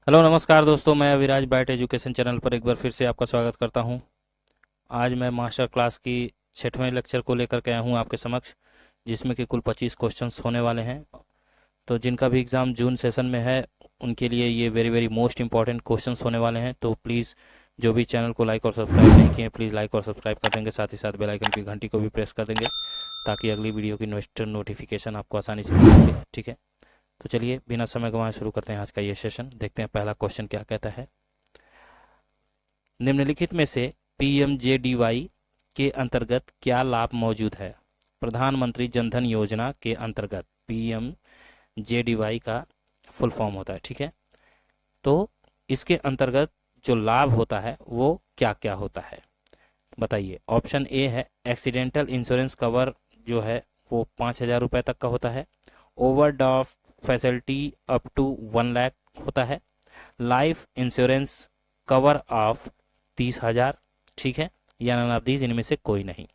Hello नमस्कार दोस्तों, मैं अविराज बाइट एजुकेशन चैनल पर एक बार फिर से आपका स्वागत करता हूं। आज मैं मास्टर क्लास की 6वें लेक्चर को लेकर के आया हूं आपके समक्ष, जिसमें कि कुल 25 क्वेश्चंस होने वाले हैं। तो जिनका भी एग्ज़ाम जून सेशन में है उनके लिए ये very very most important questions होने वाले हैं। तो प्लीज़ जो भी चैनल को लाइक और सब्सक्राइब नहीं किए प्लीज़ लाइक और सब्सक्राइब कर देंगे, साथ ही साथ बेल आइकन की घंटी को भी प्रेस कर देंगे ताकि अगली वीडियो की नोटिफिकेशन आपको आसानी से मिल सके। ठीक है, तो चलिए बिना समय गंवाए शुरू करते हैं आज का ये सेशन। देखते हैं पहला क्वेश्चन क्या कहता है। निम्नलिखित में से पीएमजेडीवाई के अंतर्गत क्या लाभ मौजूद है? प्रधानमंत्री जनधन योजना के अंतर्गत पीएमजेडीवाई का फुल फॉर्म होता है। ठीक है, तो इसके अंतर्गत जो लाभ होता है वो क्या क्या होता है बताइए। ऑप्शन ए है एक्सीडेंटल इंश्योरेंस कवर, जो है वो 5,000 रुपये तक का होता है। Overdraft facility up to 1 lakh होता है। Life insurance cover of 30,000। ठीक है, या नन ऑफ दीज, इनमें से कोई नहीं।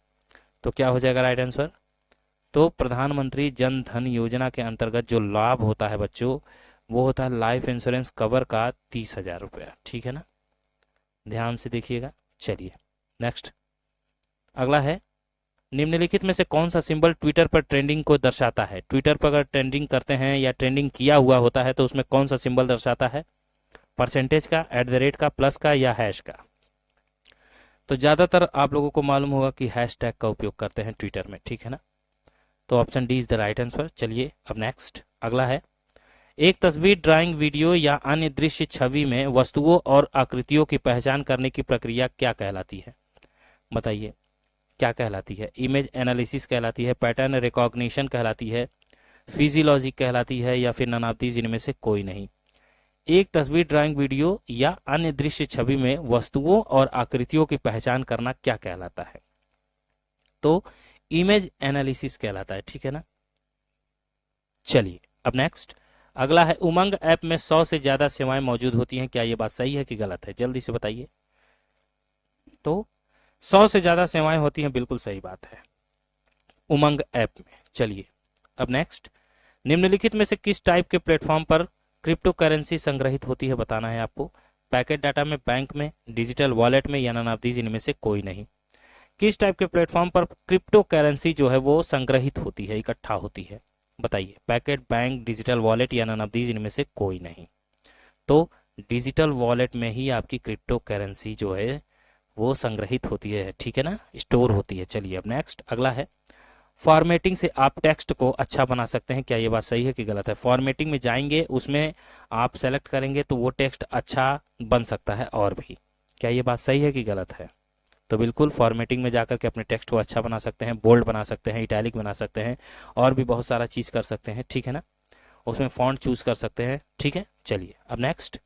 तो क्या हो जाएगा राइट आंसर? तो प्रधानमंत्री जन धन योजना के अंतर्गत जो लाभ होता है बच्चों, वो होता है लाइफ इंश्योरेंस कवर का 30,000 रुपया। ठीक है ना, ध्यान से देखिएगा। चलिए नेक्स्ट, अगला है निम्नलिखित में से कौन सा सिंबल ट्विटर पर ट्रेंडिंग को दर्शाता है? ट्विटर पर अगर ट्रेंडिंग करते हैं या ट्रेंडिंग किया हुआ होता है तो उसमें कौन सा सिंबल दर्शाता है? परसेंटेज का, @ का, प्लस का, या हैश का? तो ज़्यादातर आप लोगों को मालूम होगा कि हैशटैग का उपयोग करते हैं ट्विटर में। ठीक है ना, तो option D is the right answer. चलिए अब नेक्स्ट, अगला है एक तस्वीर, ड्राइंग, वीडियो या अन्य दृश्य छवि में वस्तुओं और आकृतियों की पहचान करने की प्रक्रिया क्या कहलाती है? बताइए क्या कहलाती है? इमेज एनालिसिस कहलाती है, पैटर्न रिकॉग्निशन कहलाती है, फिजियोलॉजी कहलाती है, या फिर नन ऑफ दीज, इनमें से कोई नहीं। एक तस्वीर, ड्राइंग, वीडियो या अन्य दृश्य छवि में वस्तुओं और आकृतियों की पहचान करना क्या कहलाता है? तो इमेज एनालिसिस कहलाता है। ठीक है ना, चलिए अब नेक्स्ट, अगला है उमंग ऐप में 100 से ज्यादा सेवाएं मौजूद होती हैं, क्या ये बात सही है कि गलत है? जल्दी से बताइए। तो 100 से ज्यादा सेवाएं होती हैं, बिल्कुल सही बात है उमंग ऐप में। चलिए अब नेक्स्ट, निम्नलिखित में से किस टाइप के प्लेटफॉर्म पर क्रिप्टो करेंसी संग्रहित होती है बताना है आपको। पैकेट डाटा में, बैंक में, डिजिटल वॉलेट में, या नन ऑफ दीज, इनमें से कोई नहीं। किस टाइप के प्लेटफॉर्म पर क्रिप्टो करेंसी जो है वो संग्रहित होती है, इकट्ठा होती है? बताइए, पैकेट, बैंक, डिजिटल वॉलेट, या नन ऑफ दीज, इनमें से कोई नहीं। तो डिजिटल वॉलेट में ही आपकी क्रिप्टो करेंसी जो है वो संग्रहित होती है। ठीक है ना, स्टोर होती है। चलिए अब नेक्स्ट, अगला है फॉर्मेटिंग से आप टेक्स्ट को अच्छा बना सकते हैं, क्या ये बात सही है कि गलत है? फॉर्मेटिंग में जाएंगे, उसमें आप सेलेक्ट करेंगे तो वो टेक्स्ट अच्छा बन सकता है और भी, क्या ये बात सही है कि गलत है? तो बिल्कुल फॉर्मेटिंग में जाकर के अपने टेक्स्ट को अच्छा बना सकते हैं, बोल्ड बना सकते हैं, इटैलिक बना सकते हैं, और भी बहुत सारा चीज़ कर सकते हैं। ठीक है ना, उसमें फॉन्ट चूज कर सकते हैं। ठीक है, चलिए अब नेक्स्ट,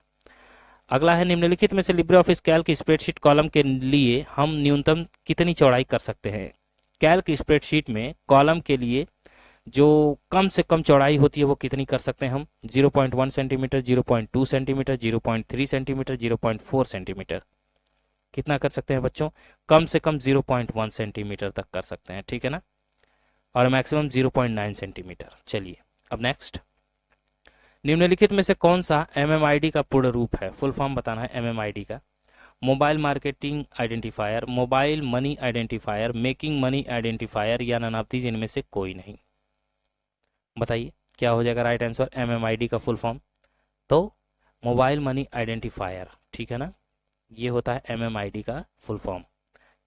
अगला है निम्नलिखित में से Libre office Calc spreadsheet column के लिए हम न्यूनतम कितनी चौड़ाई कर सकते हैं? कैल्क स्प्रेडशीट में कॉलम के लिए जो कम से कम चौड़ाई होती है वो कितनी कर सकते हैं हम? 0.1 सेंटीमीटर, 0.2 सेंटीमीटर, 0.3 सेंटीमीटर, 0.4 सेंटीमीटर? कितना कर सकते हैं बच्चों? कम से कम 0.1 सेंटीमीटर तक कर सकते हैं। ठीक है ना, और मैक्सिमम 0.9 सेंटीमीटर। चलिए अब नेक्स्ट, निम्नलिखित में से कौन सा एमएमआईडी का पूर्ण रूप है? फुल फॉर्म बताना है एमएमआईडी का। Mobile marketing identifier, mobile money identifier, making money identifier, या नन ऑफ दीज, इनमें से कोई नहीं। बताइए क्या हो जाएगा राइट आंसर एमएमआईडी का फुल फॉर्म? तो मोबाइल मनी आइडेंटिफायर। ठीक है ना, ये होता है एमएमआईडी का फुल फॉर्म।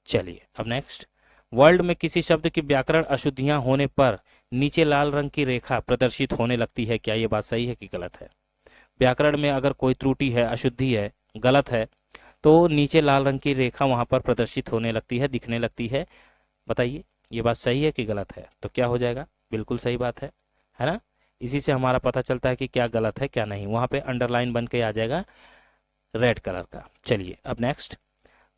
चलिए अब नेक्स्ट, वर्ल्ड में किसी शब्द की व्याकरण अशुद्धियां होने पर नीचे लाल रंग की रेखा प्रदर्शित होने लगती है, क्या ये बात सही है कि गलत है? व्याकरण में अगर कोई त्रुटि है, अशुद्धि है, गलत है, तो नीचे लाल रंग की रेखा वहां पर प्रदर्शित होने लगती है, दिखने लगती है। बताइए ये बात सही है कि गलत है? तो क्या हो जाएगा? बिल्कुल सही बात है ना। इसी से हमारा पता चलता है कि क्या गलत है क्या नहीं, वहां पे अंडरलाइन बन के आ जाएगा रेड कलर का। चलिए अब नेक्स्ट,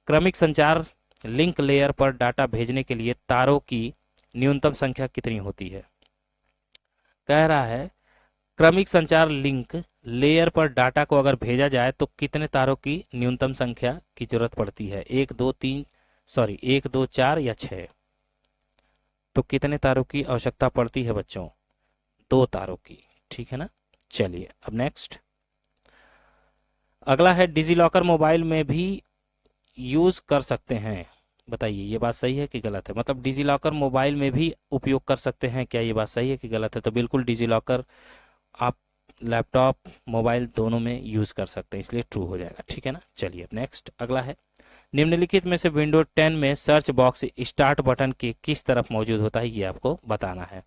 क्रमिक संचार लिंक लेयर पर डाटा भेजने के लिए तारों की न्यूनतम संख्या कितनी होती है? कह रहा है क्रमिक संचार लिंक लेयर पर डाटा को अगर भेजा जाए तो कितने तारों की न्यूनतम संख्या की जरूरत पड़ती है? एक, दो, तीन, सॉरी, एक, दो, चार, या छह? तो कितने तारों की आवश्यकता पड़ती है बच्चों? 2 तारों की। ठीक है ना, चलिए अब नेक्स्ट, अगला है डिजी लॉकर मोबाइल में भी यूज़ कर सकते हैं, बताइए ये बात सही है कि गलत है। मतलब डिजी लॉकर मोबाइल में भी उपयोग कर सकते हैं, क्या ये बात सही है कि गलत है? तो बिल्कुल डिजी लॉकर आप लैपटॉप मोबाइल दोनों में यूज़ कर सकते हैं, इसलिए ट्रू हो जाएगा, ठीक है ना। चलिए अब नेक्स्ट अगला है, निम्नलिखित में से विंडोज 10 में सर्च बॉक्स स्टार्ट बटन के किस तरफ मौजूद होता है, ये आपको बताना है।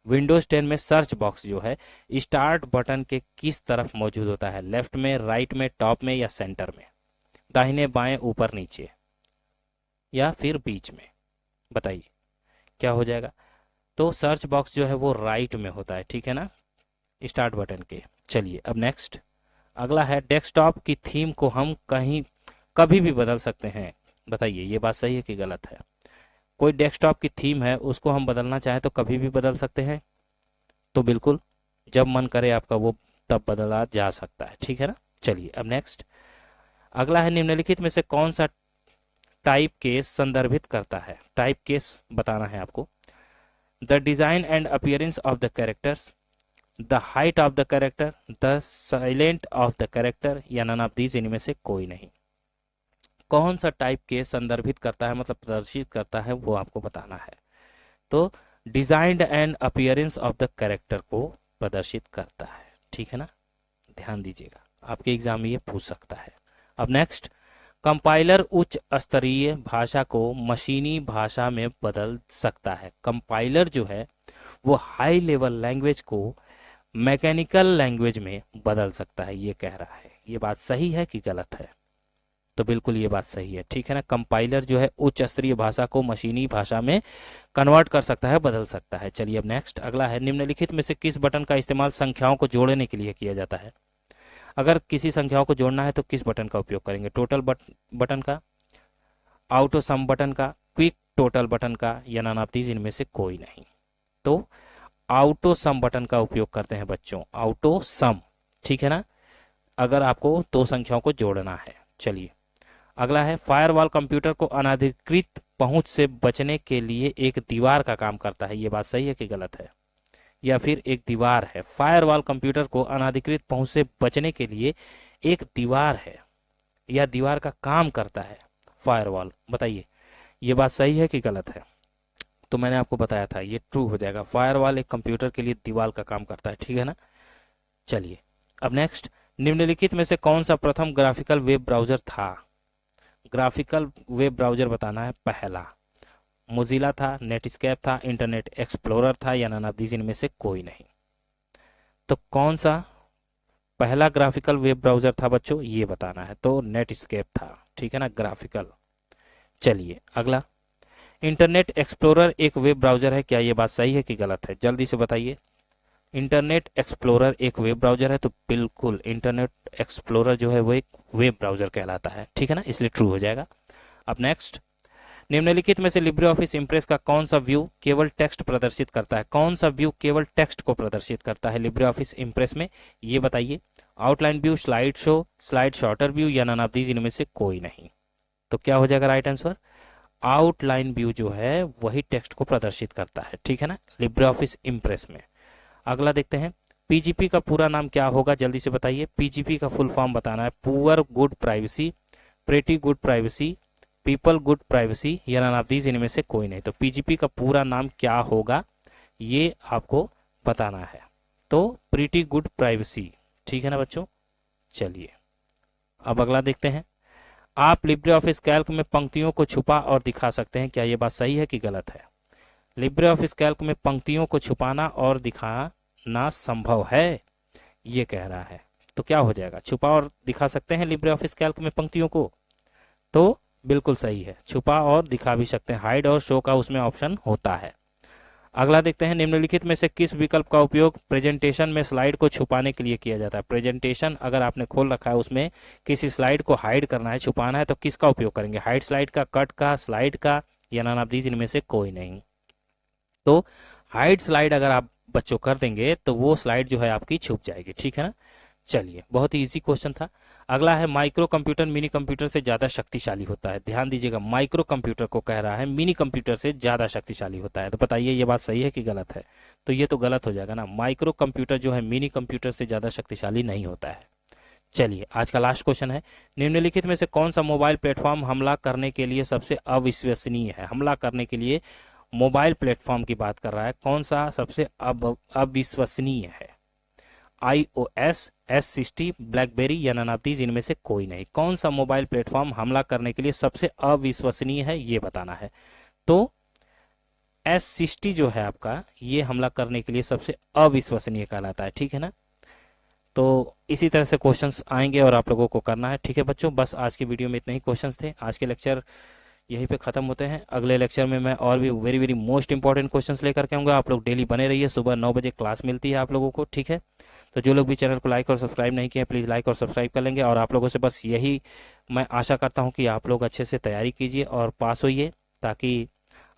विंडोज 10 में सर्च बॉक्स जो है स्टार्ट बटन के किस तरफ मौजूद होता है? लेफ्ट में, राइट में, टॉप में या सेंटर में? दाहिने बाएं, ऊपर नीचे या फिर बीच में? बताइए क्या हो जाएगा। तो सर्च बॉक्स जो है वो राइट में होता है, ठीक है ना, स्टार्ट बटन के। चलिए अब नेक्स्ट अगला है, डेस्कटॉप की थीम को हम कहीं कभी भी बदल सकते हैं, बताइए ये बात सही है कि गलत है? कोई डेस्कटॉप की थीम है उसको हम बदलना चाहें तो कभी भी बदल सकते हैं, तो बिल्कुल जब मन करे आपका वो तब बदला जा सकता है, ठीक है ना। चलिए अब नेक्स्ट अगला है, निम्नलिखित में से कौन सा टाइप केस संदर्भित करता है? टाइप केस बताना है आपको। The design and appearance of the characters, the height of the character, the silent of the character या नन ऑफ दीज, इनमें से कोई नहीं। कौन सा टाइप केस संदर्भित करता है मतलब प्रदर्शित करता है, वो आपको बताना है। तो designed and appearance of the character को प्रदर्शित करता है, ठीक है ना, ध्यान दीजिएगा, आपके एग्जाम में ये पूछ सकता है। अब नेक्स्ट, कंपाइलर उच्च स्तरीय भाषा को मशीनी भाषा में बदल सकता है। कंपाइलर जो है वो हाई लेवल लैंग्वेज को मैकेनिकल लैंग्वेज में बदल सकता है, ये कह रहा है। ये बात सही है कि गलत है? तो बिल्कुल ये बात सही है, ठीक है ना। कंपाइलर जो है उच्च स्तरीय भाषा को मशीनी भाषा में कन्वर्ट कर सकता है, बदल सकता है। चलिए अब नेक्स्ट अगला है, निम्नलिखित में से किस बटन का इस्तेमाल संख्याओं को जोड़ने के लिए किया जाता है? अगर किसी संख्याओं को जोड़ना है तो किस बटन का उपयोग करेंगे? टोटल बटन का, ऑटो सम बटन का, क्विक टोटल बटन का या नन ऑफ दीज, इनमें से कोई नहीं। तो ऑटो सम बटन का उपयोग करते हैं बच्चों, ऑटो सम, ठीक है ना, अगर आपको दो संख्याओं को जोड़ना है। चलिए अगला है, फायरवॉल कंप्यूटर को अनधिकृत पहुंच से बचने के लिए एक दीवार का काम करता है, ये बात सही है कि गलत है? या फिर एक दीवार है, फायरवॉल कंप्यूटर को अनधिकृत पहुंच से बचने के लिए एक दीवार है या दीवार का काम करता है फायरवॉल, बताइए ये बात सही है कि गलत है? तो मैंने आपको बताया था ये ट्रू हो जाएगा, फायरवॉल एक कंप्यूटर के लिए दीवार का काम करता है, ठीक है ना। चलिए अब नेक्स्ट, निम्नलिखित में से कौन सा प्रथम ग्राफिकल वेब ब्राउजर था? ग्राफिकल वेब ब्राउजर बताना है। पहला मोजिला था, नेटस्केप था, इंटरनेट एक्सप्लोरर था या नन ऑफ दीज, इनमें से कोई नहीं। तो कौन सा पहला ग्राफिकल वेब ब्राउजर था बच्चों, ये बताना है। तो नेटस्केप था, ठीक है ना, ग्राफिकल। चलिए अगला, इंटरनेट एक्सप्लोरर एक वेब ब्राउजर है, क्या ये बात सही है कि गलत है? जल्दी से बताइए। इंटरनेट एक्सप्लोरर एक वेब ब्राउजर है, तो बिल्कुल इंटरनेट एक्सप्लोरर जो है वो एक वेब ब्राउजर कहलाता है, ठीक है ना, इसलिए ट्रू हो जाएगा। अब नेक्स्ट, निम्नलिखित में से लिब्रे ऑफिस इंप्रेस का कौन सा व्यू केवल टेक्स्ट प्रदर्शित करता है? कौन सा व्यू केवल टेक्स्ट को प्रदर्शित करता है लिब्रे ऑफिस इंप्रेस में, ये बताइए। Outline view, slide show, slide shorter view या नन ऑफ दीज, इनमें से कोई नहीं। तो क्या हो जाएगा राइट आंसर? आउटलाइन व्यू जो है वही टेक्स्ट को प्रदर्शित करता है, ठीक है ना, लिब्रे ऑफिस इंप्रेस में। अगला देखते हैं, पीजीपी का पूरा नाम क्या होगा, जल्दी से बताइए। पीजीपी का फुल फॉर्म बताना है। Poor good privacy, pretty good privacy, people good privacy या नन ऑफ दीज, इनमें से कोई नहीं। तो पीजीपी का पूरा नाम क्या होगा ये आपको बताना है। तो प्रीटी गुड प्राइवेसी, ठीक है ना बच्चों। चलिए अब अगला देखते हैं, आप लिब्रे ऑफिस कैल्क में पंक्तियों को छुपा और दिखा सकते हैं, क्या ये बात सही है कि गलत है? लिब्रे ऑफिस कैल्क में पंक्तियों को छुपाना और दिखाना संभव है, ये कह रहा है। तो क्या हो जाएगा, छुपा और दिखा सकते हैं लिब्रे ऑफिस कैल्क में पंक्तियों को? तो बिल्कुल सही है, छुपा और दिखा भी सकते हैं, हाइड और शो का उसमें ऑप्शन होता है। अगला देखते हैं, निम्नलिखित में से किस विकल्प का उपयोग प्रेजेंटेशन में स्लाइड को छुपाने के लिए किया जाता है? प्रेजेंटेशन अगर आपने खोल रखा है उसमें किसी स्लाइड को हाइड करना है, छुपाना है, तो किसका उपयोग करेंगे? हाइड स्लाइड का, कट का, स्लाइड का या नन ऑफ दीज, इनमें से कोई नहीं। तो हाइड स्लाइड अगर आप बच्चों कर देंगे तो वो स्लाइड जो है आपकी छुप जाएगी, ठीक है ना। चलिए बहुत ही इजी क्वेश्चन था। अगला है, माइक्रो कंप्यूटर मिनी कंप्यूटर से ज्यादा शक्तिशाली होता है। ध्यान दीजिएगा, माइक्रो कंप्यूटर को कह रहा है मिनी कंप्यूटर से ज्यादा शक्तिशाली होता है। तो बताइए ये बात सही है कि गलत है? तो ये तो गलत हो जाएगा ना, माइक्रो कंप्यूटर जो है मिनी कंप्यूटर से ज्यादा शक्तिशाली नहीं होता है। चलिए आज का लास्ट क्वेश्चन है, निम्नलिखित में से कौन सा मोबाइल प्लेटफॉर्म हमला करने के लिए सबसे अविश्वसनीय है? हमला करने के लिए मोबाइल प्लेटफॉर्म की बात कर रहा है, कौन सा सबसे अविश्वसनीय है? iOS, S60, ब्लैकबेरी या नन ऑफ दीज, इनमें से कोई नहीं। कौन सा मोबाइल प्लेटफॉर्म हमला करने के लिए सबसे अविश्वसनीय है, ये बताना है। तो S60 जो है आपका, ये हमला करने के लिए सबसे अविश्वसनीय कहलाता है, ठीक है ना। तो इसी तरह से क्वेश्चंस आएंगे और आप लोगों को करना है, ठीक है बच्चों। बस आज की वीडियो में इतने ही क्वेश्चंस थे। आज के लेक्चर यहीं पे ख़त्म होते हैं। अगले लेक्चर में मैं और भी very very most important questions लेकर के आऊँगा। आप लोग डेली बने रहिए, सुबह 9 बजे क्लास मिलती है आप लोगों को, ठीक है। तो जो लोग भी चैनल को लाइक और सब्सक्राइब नहीं किए, प्लीज़ लाइक और सब्सक्राइब कर लेंगे। और आप लोगों से बस यही मैं आशा करता हूँ कि आप लोग अच्छे से तैयारी कीजिए और पास होइए, ताकि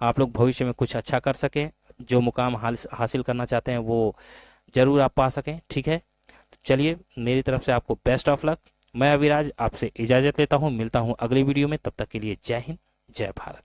आप लोग भविष्य में कुछ अच्छा कर सकें। जो मुकाम हासिल करना चाहते हैं वो ज़रूर आप पा सकें, ठीक है। चलिए, मेरी तरफ से आपको बेस्ट ऑफ लक। मैं अविराज आपसे इजाज़त लेता हूँ, मिलता हूँ अगली वीडियो में। तब तक के लिए जय हिंद, जय भारत।